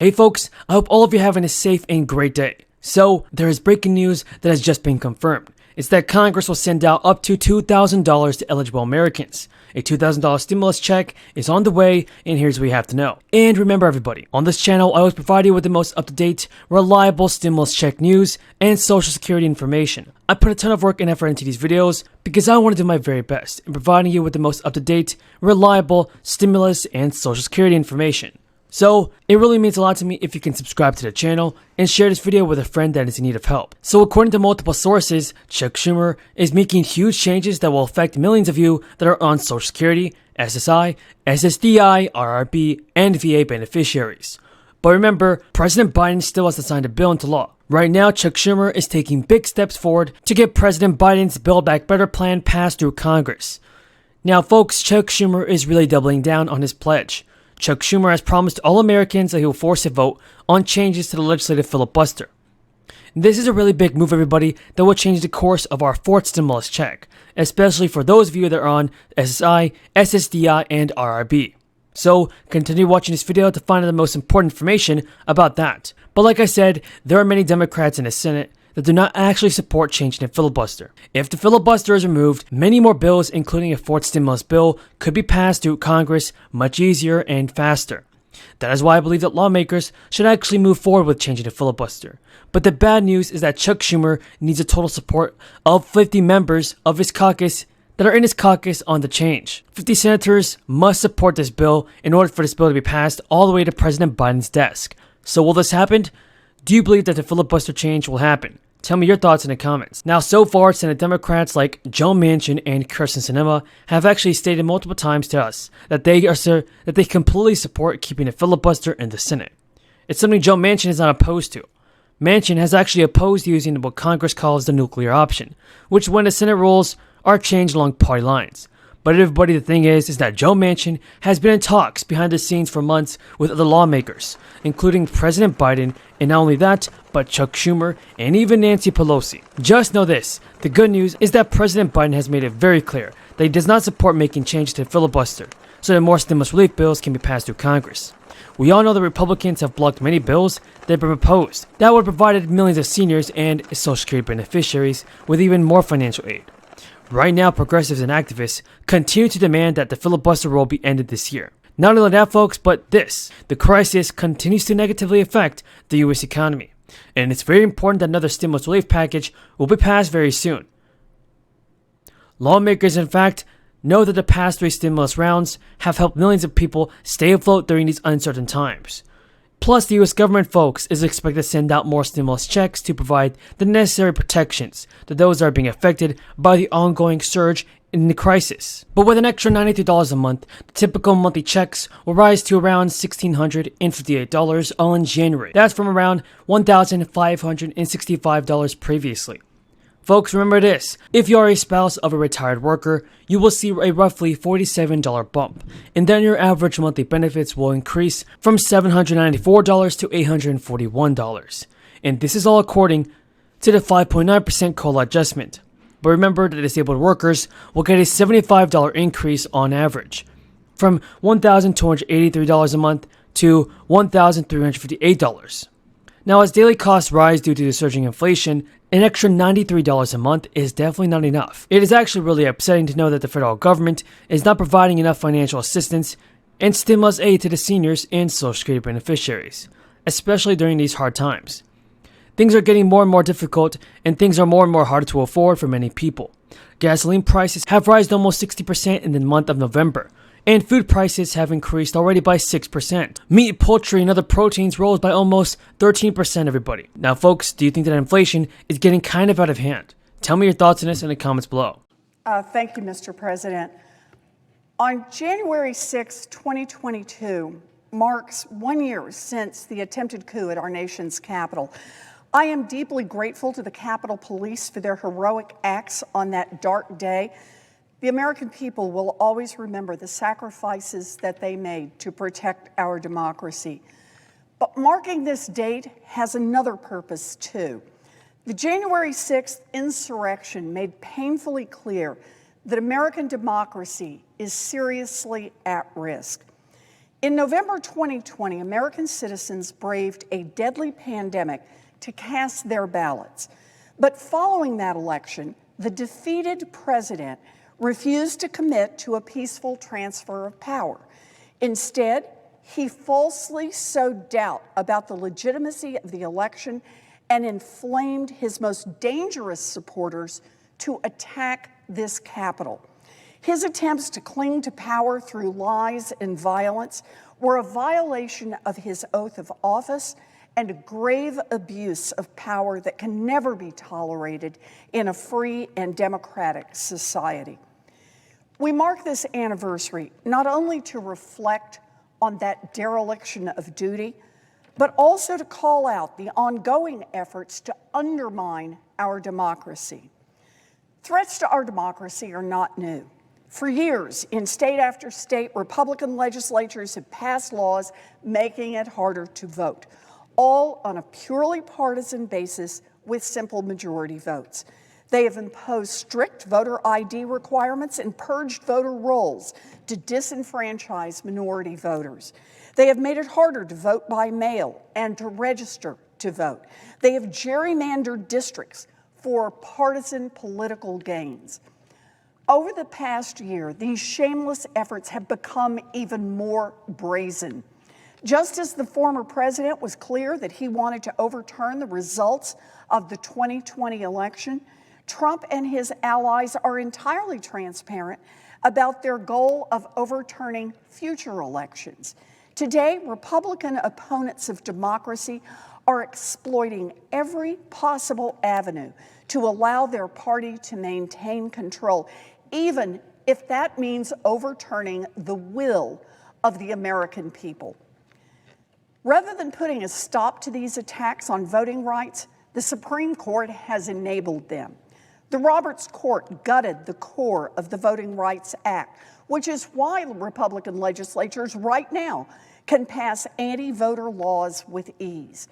Hey folks, I hope all of you are having a safe and great day. So, there is breaking news that has just been confirmed. It's that Congress will send out up to $2,000 to eligible Americans. A $2,000 stimulus check is on the way, and here's what you have to know. And remember everybody, on this channel I always provide you with the most up-to-date, reliable stimulus check news and social security information. I put a ton of work and effort into these videos because I want to do my very best in providing you with the most up-to-date, reliable stimulus and social security information. So, it really means a lot to me if you can subscribe to the channel and share this video with a friend that is in need of help. So according to multiple sources, Chuck Schumer is making huge changes that will affect millions of you that are on Social Security, SSI, ssdi, RRB, and VA beneficiaries. But remember, President Biden still has to sign the bill into law. Right now, Chuck Schumer is taking big steps forward to get President Biden's Build Back Better plan passed through Congress. Now folks, Chuck Schumer is really doubling down on his pledge. Chuck Schumer has promised all Americans that he will force a vote on changes to the legislative filibuster. This is a really big move, everybody, that will change the course of our fourth stimulus check, especially for those of you that are on SSI, SSDI, and RRB. So, continue watching this video to find out the most important information about that. But like I said, there are many Democrats in the Senate that do not actually support changing the filibuster. If the filibuster is removed, many more bills, including a fourth stimulus bill, could be passed through Congress much easier and faster. That is why I believe that lawmakers should actually move forward with changing the filibuster. But the bad news is that Chuck Schumer needs a total support of 50 members of his caucus that are in his caucus on the change. 50 senators must support this bill in order for this bill to be passed all the way to President Biden's desk. So will this happen? Do you believe that the filibuster change will happen? Tell me your thoughts in the comments. Now, so far, Senate Democrats like Joe Manchin and Kirsten Sinema have actually stated multiple times to us that they completely support keeping the filibuster in the Senate. It's something Joe Manchin is not opposed to. Manchin has actually opposed using what Congress calls the nuclear option, which when the Senate rules are changed along party lines. But everybody, the thing is that Joe Manchin has been in talks behind the scenes for months with other lawmakers, including President Biden, and not only that, but Chuck Schumer and even Nancy Pelosi. Just know this, the good news is that President Biden has made it very clear that he does not support making changes to the filibuster, so that more stimulus relief bills can be passed through Congress. We all know that Republicans have blocked many bills that have been proposed that would have provided millions of seniors and Social Security beneficiaries with even more financial aid. Right now, progressives and activists continue to demand that the filibuster will be ended this year. Not only that, folks, but the crisis continues to negatively affect the U.S. economy. And it's very important that another stimulus relief package will be passed very soon. Lawmakers, in fact, know that the past three stimulus rounds have helped millions of people stay afloat during these uncertain times. Plus, the U.S. government, folks, is expected to send out more stimulus checks to provide the necessary protections to those that are being affected by the ongoing surge in the crisis. But with an extra $93 a month, the typical monthly checks will rise to around $1,658 all in January. That's from around $1,565 previously. Folks, remember this, if you are a spouse of a retired worker, you will see a roughly $47 bump, and then your average monthly benefits will increase from $794 to $841. And this is all according to the 5.9% COLA adjustment. But remember that disabled workers will get a $75 increase on average, from $1,283 a month to $1,358. Now, as daily costs rise due to the surging inflation, an extra $93 a month is definitely not enough. It is actually really upsetting to know that the federal government is not providing enough financial assistance and stimulus aid to the seniors and Social Security beneficiaries, especially during these hard times. Things are getting more and more difficult, and things are more and more harder to afford for many people. Gasoline prices have risen almost 60% in the month of November, and food prices have increased already by 6%. Meat, poultry, and other proteins rose by almost 13%, everybody. Now folks, do you think that inflation is getting kind of out of hand? Tell me your thoughts on this in the comments below. Thank you, Mr. President. On January 6, 2022, marks 1 year since the attempted coup at our nation's capital. I am deeply grateful to the Capitol Police for their heroic acts on that dark day. The American people will always remember the sacrifices that they made to protect our democracy. But marking this date has another purpose, too. The January 6th insurrection made painfully clear that American democracy is seriously at risk. In November 2020, American citizens braved a deadly pandemic to cast their ballots. But following that election, the defeated president refused to commit to a peaceful transfer of power. Instead, he falsely sowed doubt about the legitimacy of the election and inflamed his most dangerous supporters to attack this Capitol. His attempts to cling to power through lies and violence were a violation of his oath of office and a grave abuse of power that can never be tolerated in a free and democratic society. We mark this anniversary not only to reflect on that dereliction of duty, but also to call out the ongoing efforts to undermine our democracy. Threats to our democracy are not new. For years, in state after state, Republican legislatures have passed laws making it harder to vote, all on a purely partisan basis with simple majority votes. They have imposed strict voter ID requirements and purged voter rolls to disenfranchise minority voters. They have made it harder to vote by mail and to register to vote. They have gerrymandered districts for partisan political gains. Over the past year, these shameless efforts have become even more brazen. Just as the former president was clear that he wanted to overturn the results of the 2020 election, Trump and his allies are entirely transparent about their goal of overturning future elections. Today, Republican opponents of democracy are exploiting every possible avenue to allow their party to maintain control, even if that means overturning the will of the American people. Rather than putting a stop to these attacks on voting rights, the Supreme Court has enabled them. The Roberts Court gutted the core of the Voting Rights Act, which is why Republican legislatures right now can pass anti-voter laws with ease.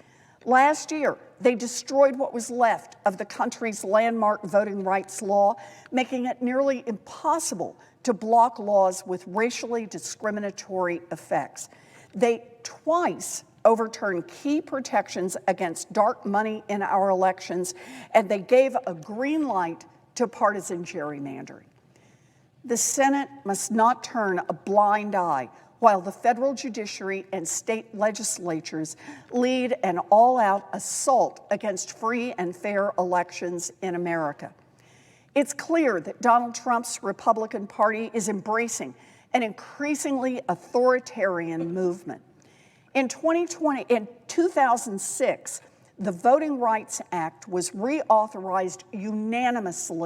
Last year, they destroyed what was left of the country's landmark voting rights law, making it nearly impossible to block laws with racially discriminatory effects. They twice overturned key protections against dark money in our elections, and they gave a green light to partisan gerrymandering. The Senate must not turn a blind eye while the federal judiciary and state legislatures lead an all-out assault against free and fair elections in America. It's clear that Donald Trump's Republican Party is embracing an increasingly authoritarian movement. In 2006, the Voting Rights Act was reauthorized unanimously